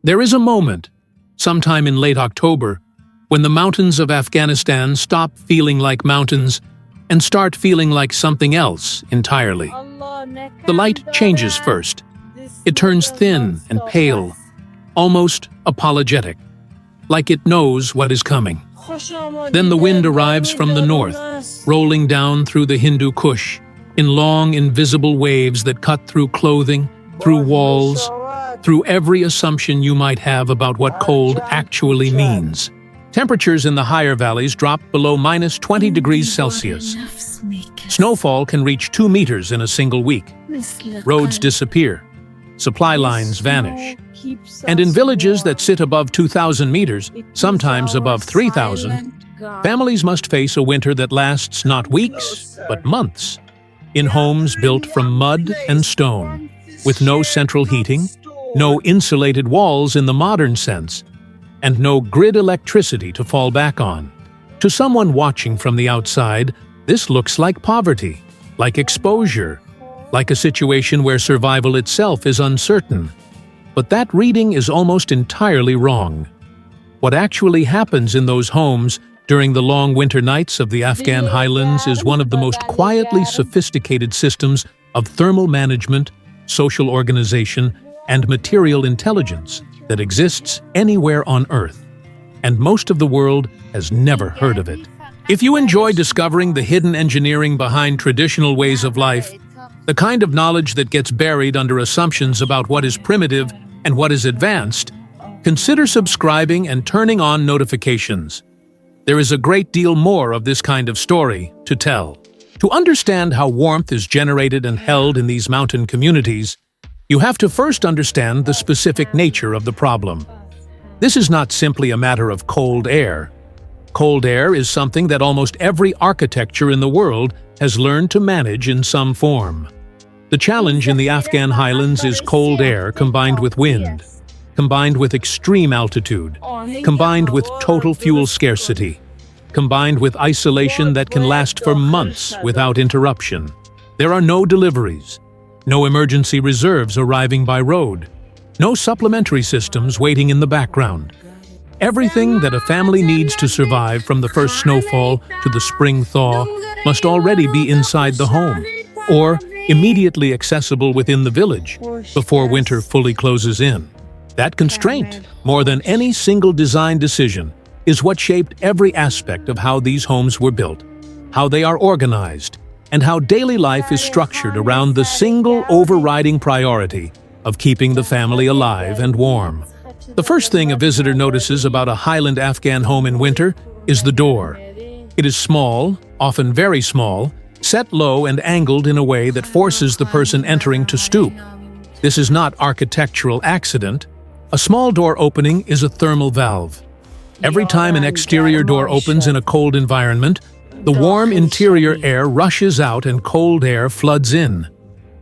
There is a moment, sometime in late October, when the mountains of Afghanistan stop feeling like mountains and start feeling like something else entirely. The light changes first. It turns thin and pale, almost apologetic, like it knows what is coming. Then the wind arrives from the north, rolling down through the Hindu Kush, in long, invisible waves that cut through clothing, through walls, through every assumption you might have about what cold actually means. Temperatures in the higher valleys drop below -20 degrees Celsius. Snowfall can reach 2 meters in a single week. Roads disappear. Supply lines vanish. And in villages that sit above 2,000 meters, sometimes above 3,000, families must face a winter that lasts not weeks, but months, in homes built from mud and stone, with no central heating, no insulated walls in the modern sense, and no grid electricity to fall back on. To someone watching from the outside, this looks like poverty, like exposure, like a situation where survival itself is uncertain. But that reading is almost entirely wrong. What actually happens in those homes during the long winter nights of the Afghan highlands is one of the most quietly sophisticated systems of thermal management, social organization, and material intelligence that exists anywhere on Earth, and most of the world has never heard of it. If you enjoy discovering the hidden engineering behind traditional ways of life, the kind of knowledge that gets buried under assumptions about what is primitive and what is advanced, consider subscribing and turning on notifications. There is a great deal more of this kind of story to tell. To understand how warmth is generated and held in these mountain communities, you have to first understand the specific nature of the problem. This is not simply a matter of cold air. Cold air is something that almost every architecture in the world has learned to manage in some form. The challenge in the Afghan highlands is cold air combined with wind, combined with extreme altitude, combined with total fuel scarcity, combined with isolation that can last for months without interruption. There are no deliveries, no emergency reserves arriving by road, no supplementary systems waiting in the background. Everything that a family needs to survive from the first snowfall to the spring thaw must already be inside the home, or immediately accessible within the village before winter fully closes in. That constraint, more than any single design decision, is what shaped every aspect of how these homes were built, how they are organized, and how daily life is structured around the single overriding priority of keeping the family alive and warm. The first thing a visitor notices about a Highland Afghan home in winter is the door. It is small, often very small, set low and angled in a way that forces the person entering to stoop. This is not architectural accident. A small door opening is a thermal valve. Every time an exterior door opens in a cold environment, the warm interior air rushes out and cold air floods in.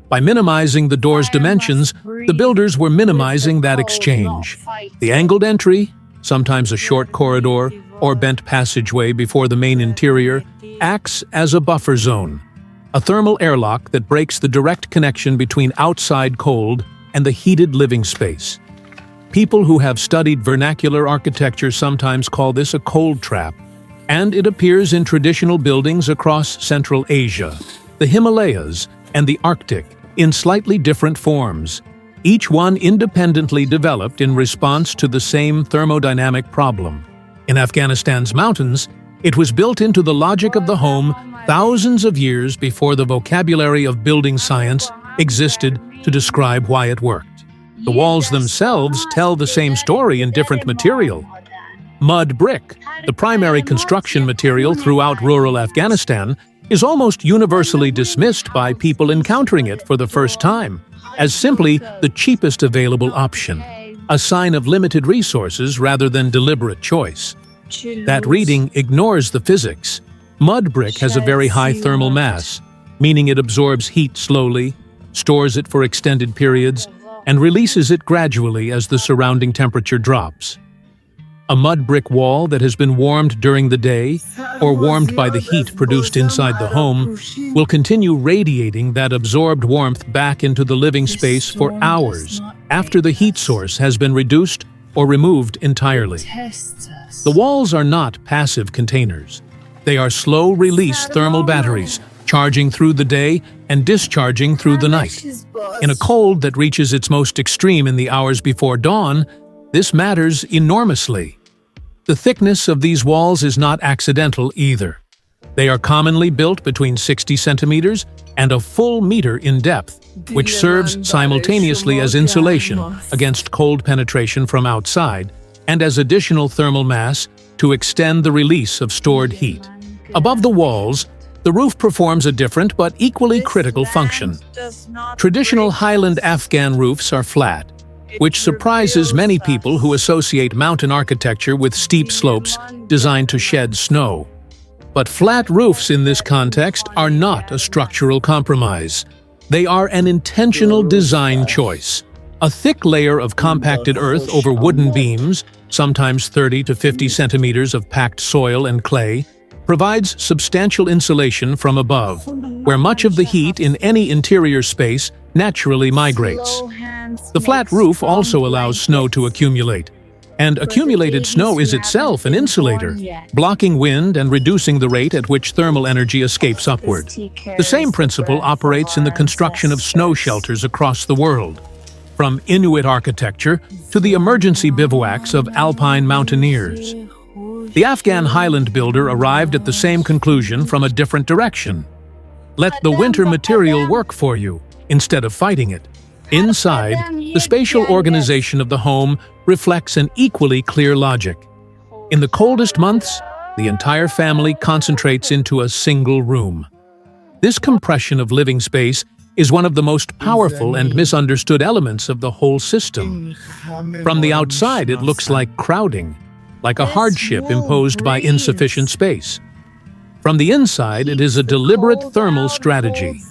By minimizing the door's dimensions, the builders were minimizing that exchange. The angled entry, sometimes a short corridor or bent passageway before the main interior, acts as a buffer zone, a thermal airlock that breaks the direct connection between outside cold and the heated living space. People who have studied vernacular architecture sometimes call this a cold trap, and it appears in traditional buildings across Central Asia, the Himalayas, and the Arctic in slightly different forms, each one independently developed in response to the same thermodynamic problem. In Afghanistan's mountains, it was built into the logic of the home thousands of years before the vocabulary of building science existed to describe why it worked. The walls themselves tell the same story in different material. Mud brick, the primary construction material throughout rural Afghanistan, is almost universally dismissed by people encountering it for the first time as simply the cheapest available option, a sign of limited resources rather than deliberate choice. That reading ignores the physics. Mud brick has a very high thermal mass, meaning it absorbs heat slowly, stores it for extended periods, and releases it gradually as the surrounding temperature drops. A mud brick wall that has been warmed during the day or warmed by the heat produced inside the home will continue radiating that absorbed warmth back into the living space for hours, after the heat source has been reduced or removed entirely. The walls are not passive containers. They are slow-release thermal batteries, charging through the day and discharging through the night. In a cold that reaches its most extreme in the hours before dawn, this matters enormously. The thickness of these walls is not accidental either. They are commonly built between 60 centimeters and a full meter in depth, which serves simultaneously as insulation against cold penetration from outside and as additional thermal mass to extend the release of stored heat. Above the walls, the roof performs a different but equally critical function. Traditional highland Afghan roofs are flat, which surprises many people who associate mountain architecture with steep slopes designed to shed snow. But flat roofs in this context are not a structural compromise. They are an intentional design choice. A thick layer of compacted earth over wooden beams, sometimes 30 to 50 centimeters of packed soil and clay, provides substantial insulation from above, where much of the heat in any interior space naturally migrates. The flat roof also allows snow to accumulate, and accumulated snow is itself an insulator, blocking wind and reducing the rate at which thermal energy escapes upward. The same principle operates in the construction of snow shelters across the world, from Inuit architecture to the emergency bivouacs of alpine mountaineers. The Afghan Highland builder arrived at the same conclusion from a different direction. Let the winter material work for you, instead of fighting it. Inside, the spatial organization of the home reflects an equally clear logic. In the coldest months, the entire family concentrates into a single room. This compression of living space is one of the most powerful and misunderstood elements of the whole system. From the outside, it looks like crowding, like a hardship imposed by insufficient space. From the inside, it is a deliberate thermal strategy.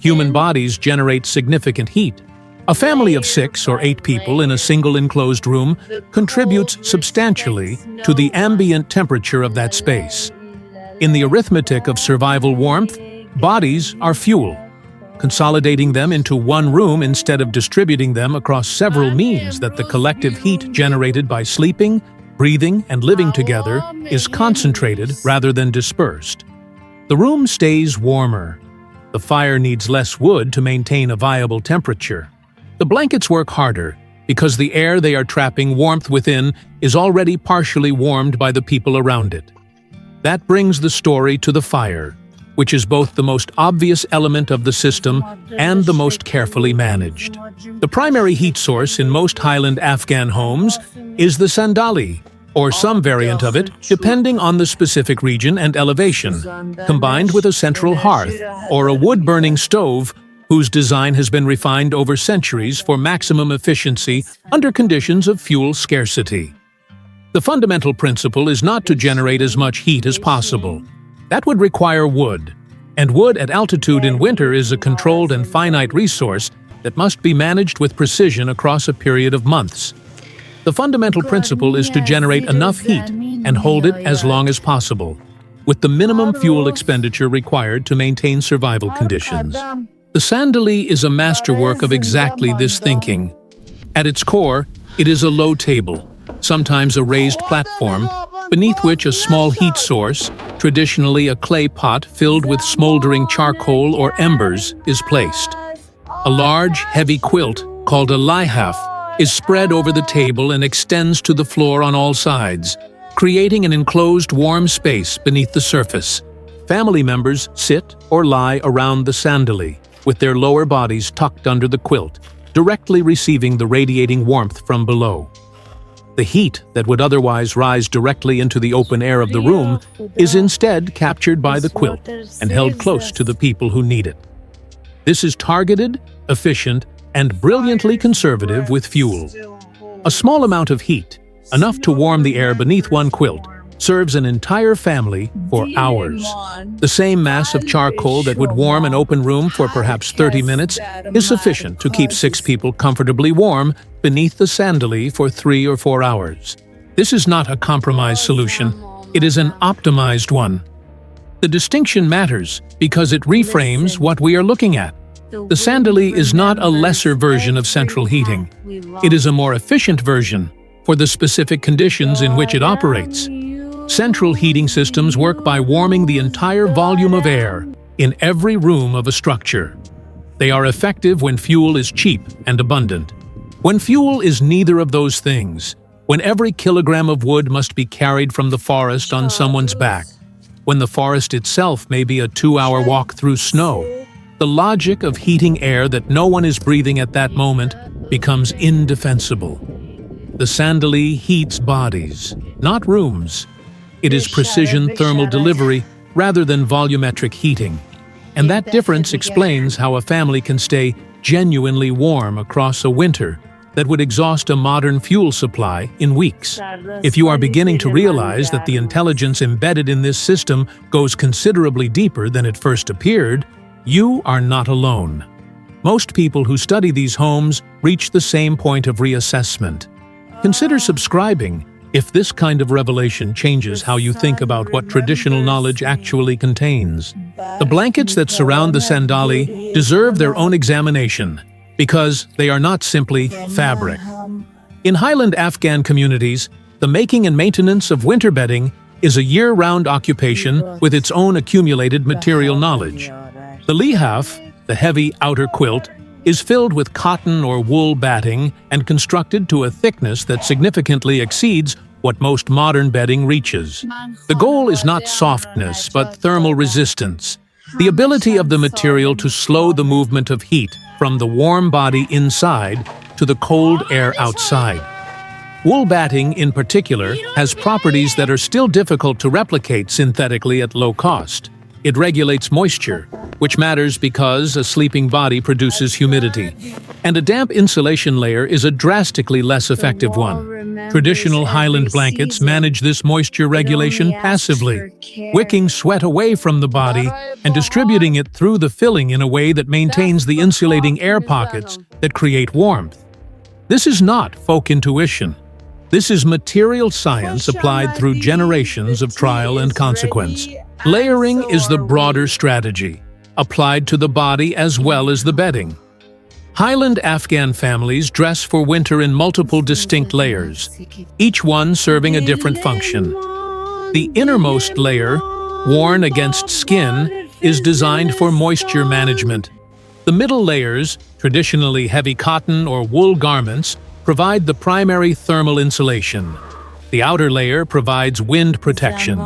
Human bodies generate significant heat. A family of 6 or 8 people in a single enclosed room contributes substantially to the ambient temperature of that space. In the arithmetic of survival warmth, bodies are fuel. Consolidating them into one room instead of distributing them across several means that the collective heat generated by sleeping, breathing, and living together is concentrated rather than dispersed. The room stays warmer. The fire needs less wood to maintain a viable temperature. The blankets work harder because the air they are trapping warmth within is already partially warmed by the people around it. That brings the story to the fire, which is both the most obvious element of the system and the most carefully managed. The primary heat source in most Highland Afghan homes is the sandali, or some variant of it, depending on the specific region and elevation, combined with a central hearth, or a wood-burning stove, whose design has been refined over centuries for maximum efficiency under conditions of fuel scarcity. The fundamental principle is not to generate as much heat as possible. That would require wood, and wood at altitude in winter is a controlled and finite resource that must be managed with precision across a period of months. The fundamental principle is to generate enough heat and hold it as long as possible, with the minimum fuel expenditure required to maintain survival conditions. The sandali is a masterwork of exactly this thinking. At its core, it is a low table, sometimes a raised platform, beneath which a small heat source, traditionally a clay pot filled with smoldering charcoal or embers, is placed. A large, heavy quilt, called a lihaf, is spread over the table and extends to the floor on all sides, creating an enclosed warm space beneath the surface. Family members sit or lie around the sandali, with their lower bodies tucked under the quilt, directly receiving the radiating warmth from below. The heat that would otherwise rise directly into the open air of the room is instead captured by the quilt and held close to the people who need it. This is targeted, efficient, and brilliantly conservative with fuel. A small amount of heat, enough to warm the air beneath one quilt, serves an entire family for hours. The same mass of charcoal that would warm an open room for perhaps 30 minutes is sufficient to keep 6 people comfortably warm beneath the sandali for 3 or 4 hours. This is not a compromise solution, it is an optimized one. The distinction matters because it reframes what we are looking at. The sandali is not a lesser version of central heating. It is a more efficient version for the specific conditions in which it operates. Central heating systems work by warming the entire volume of air in every room of a structure. They are effective when fuel is cheap and abundant. When fuel is neither of those things, when every kilogram of wood must be carried from the forest on someone's back, when the forest itself may be a 2-hour walk through snow, the logic of heating air that no one is breathing at that moment becomes indefensible. The sandali heats bodies, not rooms. It is precision thermal delivery rather than volumetric heating. And that difference explains how a family can stay genuinely warm across a winter that would exhaust a modern fuel supply in weeks. If you are beginning to realize that the intelligence embedded in this system goes considerably deeper than it first appeared, you are not alone. Most people who study these homes reach the same point of reassessment. Consider subscribing if this kind of revelation changes how you think about what traditional knowledge actually contains. The blankets that surround the sandali deserve their own examination because they are not simply fabric. In highland Afghan communities, the making and maintenance of winter bedding is a year-round occupation with its own accumulated material knowledge. The lihaf, the heavy outer quilt, is filled with cotton or wool batting and constructed to a thickness that significantly exceeds what most modern bedding reaches. The goal is not softness, but thermal resistance, the ability of the material to slow the movement of heat from the warm body inside to the cold air outside. Wool batting, in particular, has properties that are still difficult to replicate synthetically at low cost. It regulates moisture, which matters because a sleeping body produces humidity, and a damp insulation layer is a drastically less effective one. Traditional highland blankets manage this moisture regulation passively, wicking sweat away from the body and distributing it through the filling in a way that maintains the insulating air pockets that create warmth. This is not folk intuition. This is material science applied through generations of trial and consequence. Layering is the broader strategy, applied to the body as well as the bedding. Highland Afghan families dress for winter in multiple distinct layers, each one serving a different function. The innermost layer, worn against skin, is designed for moisture management. The middle layers, traditionally heavy cotton or wool garments, provide the primary thermal insulation. The outer layer provides wind protection.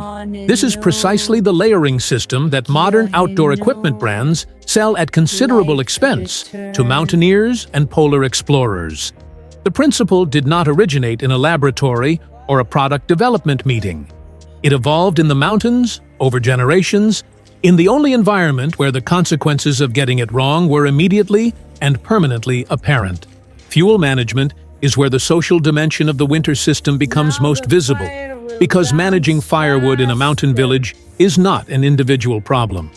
This is precisely the layering system that modern outdoor equipment brands sell at considerable expense to mountaineers and polar explorers. The principle did not originate in a laboratory or a product development meeting. It evolved in the mountains, over generations, in the only environment where the consequences of getting it wrong were immediately and permanently apparent. Fuel management is where the social dimension of the winter system becomes most visible, because managing firewood in a mountain village is not an individual problem.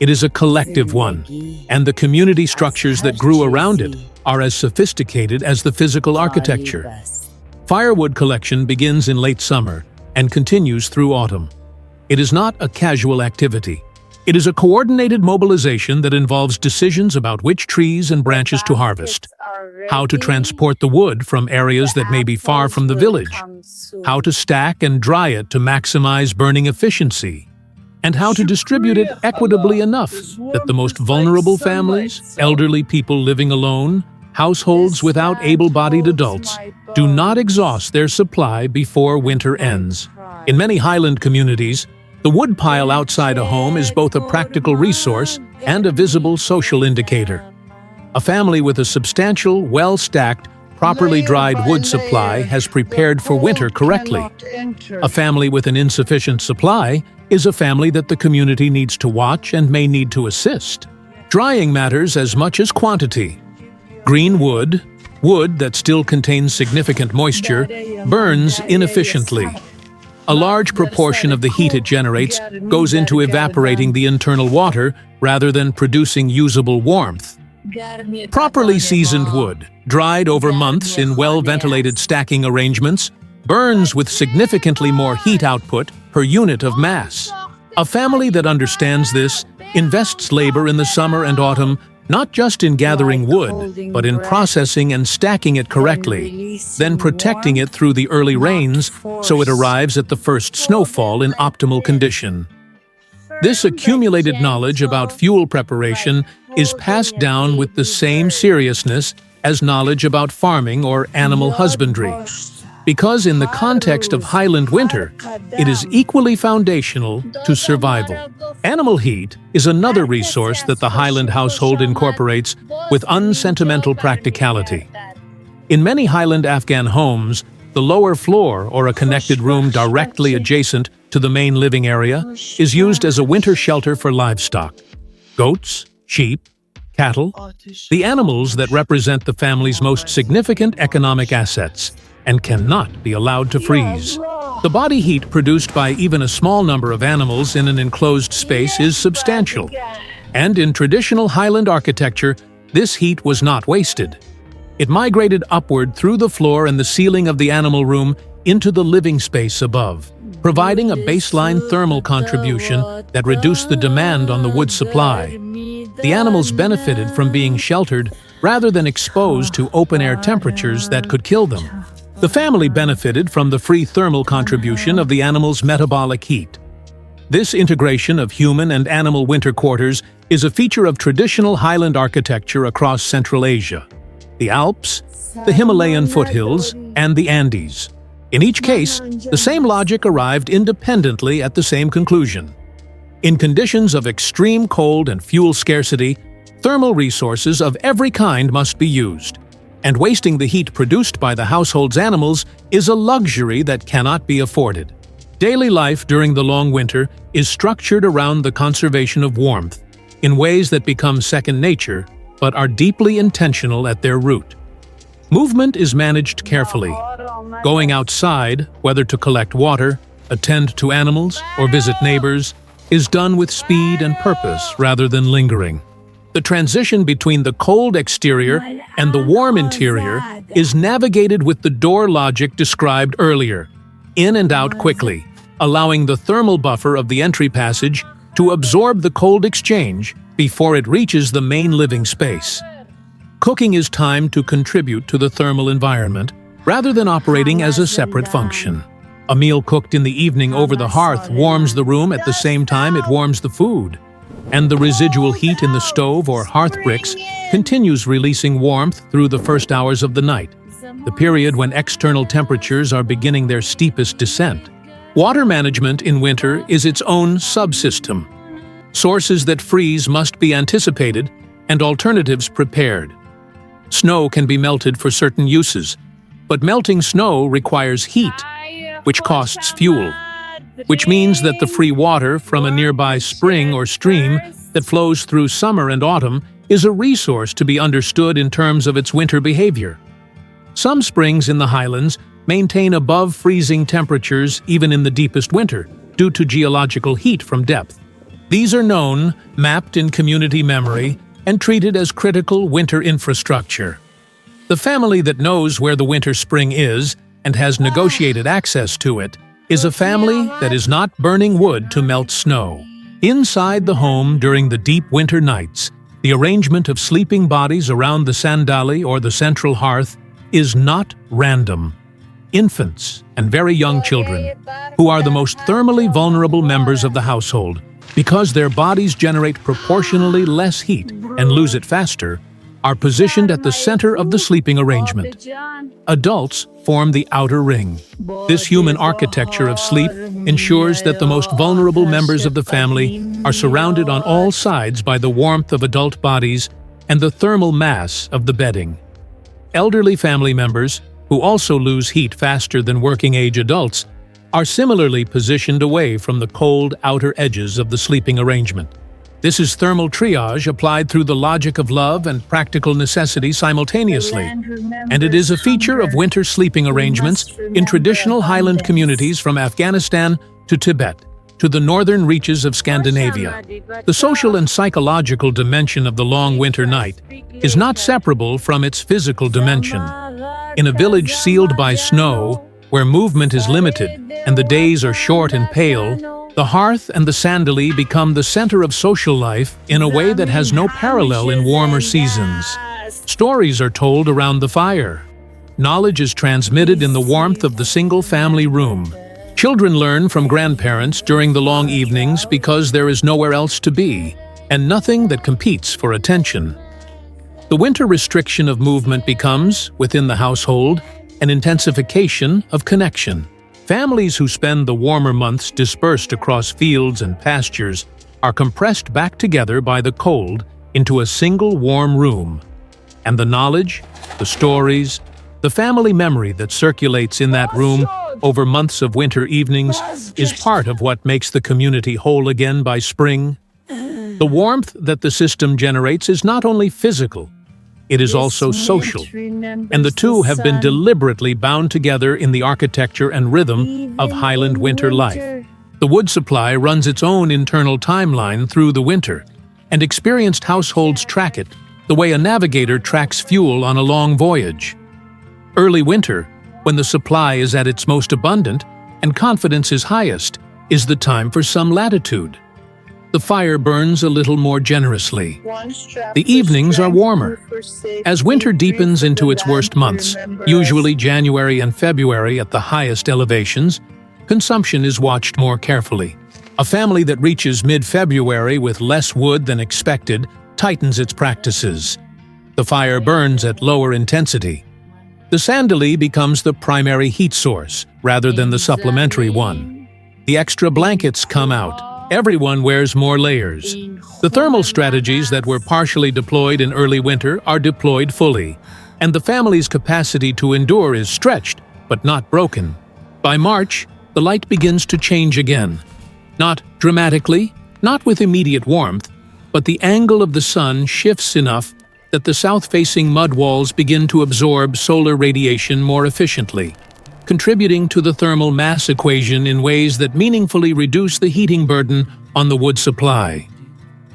It is a collective one, and the community structures that grew around it are as sophisticated as the physical architecture. Firewood collection begins in late summer and continues through autumn. It is not a casual activity. It is a coordinated mobilization that involves decisions about which trees and branches to harvest, how to transport the wood from areas that may be far from the village, how to stack and dry it to maximize burning efficiency, and how to distribute it equitably enough that the most vulnerable families, elderly people living alone, households without able-bodied adults, do not exhaust their supply before winter ends. In many highland communities, the wood pile outside a home is both a practical resource and a visible social indicator. A family with a substantial, well-stacked, properly dried wood supply has prepared for winter correctly. A family with an insufficient supply is a family that the community needs to watch and may need to assist. Drying matters as much as quantity. Green wood, wood that still contains significant moisture, burns inefficiently. A large proportion of the heat it generates goes into evaporating the internal water rather than producing usable warmth. Properly seasoned wood, dried over months in well-ventilated stacking arrangements, burns with significantly more heat output per unit of mass. A family that understands this invests labor in the summer and autumn not just in gathering wood, but in processing and stacking it correctly, then protecting it through the early rains so it arrives at the first snowfall in optimal condition. This accumulated knowledge about fuel preparation is passed down with the same seriousness as knowledge about farming or animal husbandry, because in the context of highland winter, it is equally foundational to survival. Animal heat is another resource that the highland household incorporates with unsentimental practicality. In many highland Afghan homes, the lower floor or a connected room directly adjacent to the main living area is used as a winter shelter for livestock. Goats, sheep, cattle, the animals that represent the family's most significant economic assets, and cannot be allowed to freeze. The body heat produced by even a small number of animals in an enclosed space is substantial, and in traditional Highland architecture, this heat was not wasted. It migrated upward through the floor and the ceiling of the animal room into the living space above, providing a baseline thermal contribution that reduced the demand on the wood supply. The animals benefited from being sheltered rather than exposed to open-air temperatures that could kill them. The family benefited from the free thermal contribution of the animal's metabolic heat. This integration of human and animal winter quarters is a feature of traditional Highland architecture across Central Asia, the Alps, the Himalayan foothills, and the Andes. In each case, the same logic arrived independently at the same conclusion. In conditions of extreme cold and fuel scarcity, thermal resources of every kind must be used, and wasting the heat produced by the household's animals is a luxury that cannot be afforded. Daily life during the long winter is structured around the conservation of warmth in ways that become second nature but are deeply intentional at their root. Movement is managed carefully. Going outside, whether to collect water, attend to animals, or visit neighbors, is done with speed and purpose rather than lingering. The transition between the cold exterior and the warm interior is navigated with the door logic described earlier, in and out quickly, allowing the thermal buffer of the entry passage to absorb the cold exchange before it reaches the main living space. Cooking is timed to contribute to the thermal environment rather than operating as a separate function. A meal cooked in the evening over the hearth warms the room at the same time it warms the food, and the residual heat in the stove or hearth bricks continues releasing warmth through the first hours of the night, the period when external temperatures are beginning their steepest descent. Water management in winter is its own subsystem. Sources that freeze must be anticipated and alternatives prepared. Snow can be melted for certain uses, but melting snow requires heat, which costs fuel, which means that the free water from a nearby spring or stream that flows through summer and autumn is a resource to be understood in terms of its winter behavior. Some springs in the highlands maintain above freezing temperatures even in the deepest winter due to geological heat from depth. These are known, mapped in community memory, and treated as critical winter infrastructure. The family that knows where the winter spring is and has negotiated access to it is a family that is not burning wood to melt snow. Inside the home during the deep winter nights, the arrangement of sleeping bodies around the sandali or the central hearth is not random. Infants and very young children, who are the most thermally vulnerable members of the household, because their bodies generate proportionally less heat and lose it faster, are positioned at the center of the sleeping arrangement. Adults form the outer ring. This human architecture of sleep ensures that the most vulnerable members of the family are surrounded on all sides by the warmth of adult bodies and the thermal mass of the bedding. Elderly family members, who also lose heat faster than working-age adults, are similarly positioned away from the cold outer edges of the sleeping arrangement. This is thermal triage applied through the logic of love and practical necessity simultaneously, and it is a feature of winter sleeping arrangements in traditional Highland communities from Afghanistan to Tibet to the northern reaches of Scandinavia. The social and psychological dimension of the long winter night is not separable from its physical dimension. In a village sealed by snow, where movement is limited and the days are short and pale, the hearth and the sandali become the center of social life in a way that has no parallel in warmer seasons. Stories are told around the fire. Knowledge is transmitted in the warmth of the single-family room. Children learn from grandparents during the long evenings because there is nowhere else to be, and nothing that competes for attention. The winter restriction of movement becomes, within the household, an intensification of connection. Families who spend the warmer months dispersed across fields and pastures are compressed back together by the cold into a single warm room. And the knowledge, the stories, the family memory that circulates in that room over months of winter evenings is part of what makes the community whole again by spring. The warmth that the system generates is not only physical, it is also social, and the two have been deliberately bound together in the architecture and rhythm of Highland winter life. The wood supply runs its own internal timeline through the winter, and experienced households track it the way a navigator tracks fuel on a long voyage. Early winter, when the supply is at its most abundant and confidence is highest, is the time for some latitude. The fire burns a little more generously. The evenings are warmer. As winter deepens into its worst months, usually January and February at the highest elevations, consumption is watched more carefully. A family that reaches mid-February with less wood than expected tightens its practices. The fire burns at lower intensity. The sandali becomes the primary heat source, rather than the supplementary one. The extra blankets come out. Everyone wears more layers. The thermal strategies that were partially deployed in early winter are deployed fully, and the family's capacity to endure is stretched, but not broken. By March, the light begins to change again. Not dramatically, not with immediate warmth, but the angle of the sun shifts enough that the south-facing mud walls begin to absorb solar radiation more efficiently, contributing to the thermal mass equation in ways that meaningfully reduce the heating burden on the wood supply.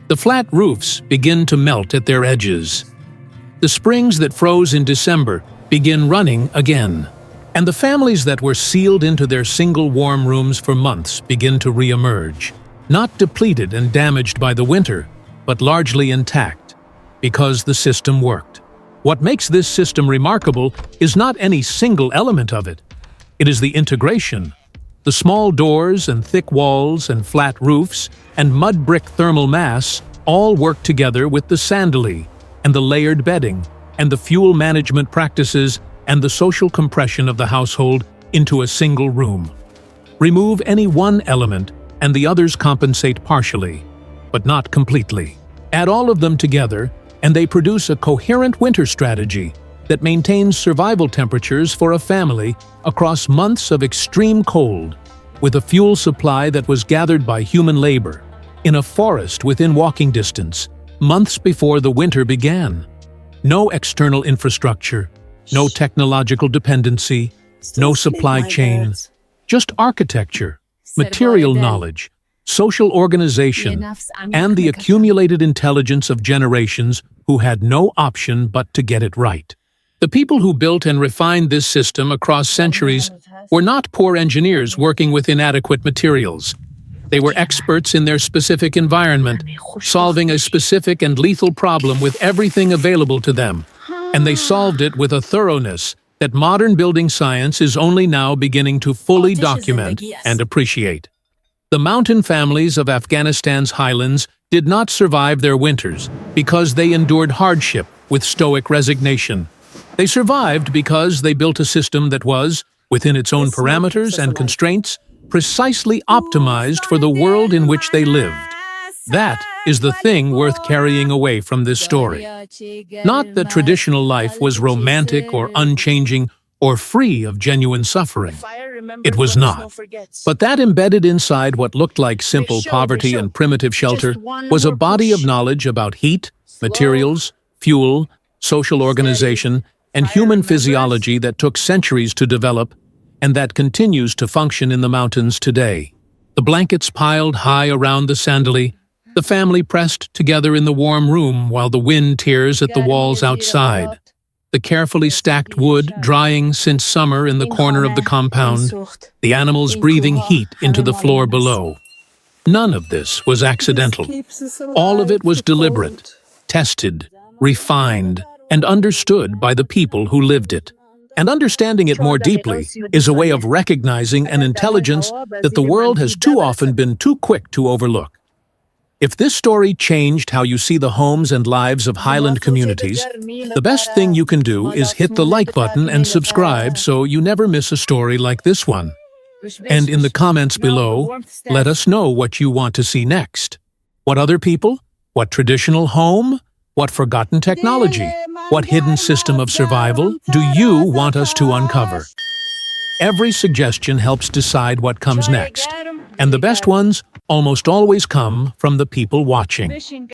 The flat roofs begin to melt at their edges. The springs that froze in December begin running again, and the families that were sealed into their single warm rooms for months begin to re-emerge, not depleted and damaged by the winter, but largely intact, because the system worked. What makes this system remarkable is not any single element of it. It is the integration. The small doors and thick walls and flat roofs and mud brick thermal mass all work together with the sandali and the layered bedding and the fuel management practices and the social compression of the household into a single room. Remove any one element and the others compensate partially, but not completely. Add all of them together and they produce a coherent winter strategy that maintains survival temperatures for a family across months of extreme cold, with a fuel supply that was gathered by human labor, in a forest within walking distance, months before the winter began. No external infrastructure, no technological dependency, no supply chain, just architecture, material knowledge, social organization, and the accumulated intelligence of generations who had no option but to get it right. The people who built and refined this system across centuries were not poor engineers working with inadequate materials. They were experts in their specific environment, solving a specific and lethal problem with everything available to them, and they solved it with a thoroughness that modern building science is only now beginning to fully document and appreciate. The mountain families of Afghanistan's highlands did not survive their winters because they endured hardship with stoic resignation. They survived because they built a system that was, within its own parameters and constraints, precisely optimized for the world in which they lived. That is the thing worth carrying away from this story. Not that traditional life was romantic or unchanging or free of genuine suffering. It was not. But that embedded inside what looked like simple poverty and primitive shelter was a body of knowledge about heat, materials, fuel, social organization, and human physiology that took centuries to develop and that continues to function in the mountains today. The blankets piled high around the sandali, the family pressed together in the warm room while the wind tears at the walls outside. the carefully stacked wood drying since summer in the corner of the compound, the animals breathing heat into the floor below. None of this was accidental. All of it was deliberate, tested, refined, and understood by the people who lived it. And understanding it more deeply is a way of recognizing an intelligence that the world has too often been too quick to overlook. If this story changed how you see the homes and lives of Highland communities, the best thing you can do is hit the like button and subscribe so you never miss a story like this one. And in the comments below, let us know what you want to see next. What other people? What traditional home? What forgotten technology? What hidden system of survival do you want us to uncover? Every suggestion helps decide what comes next, and the best ones almost always come from the people watching.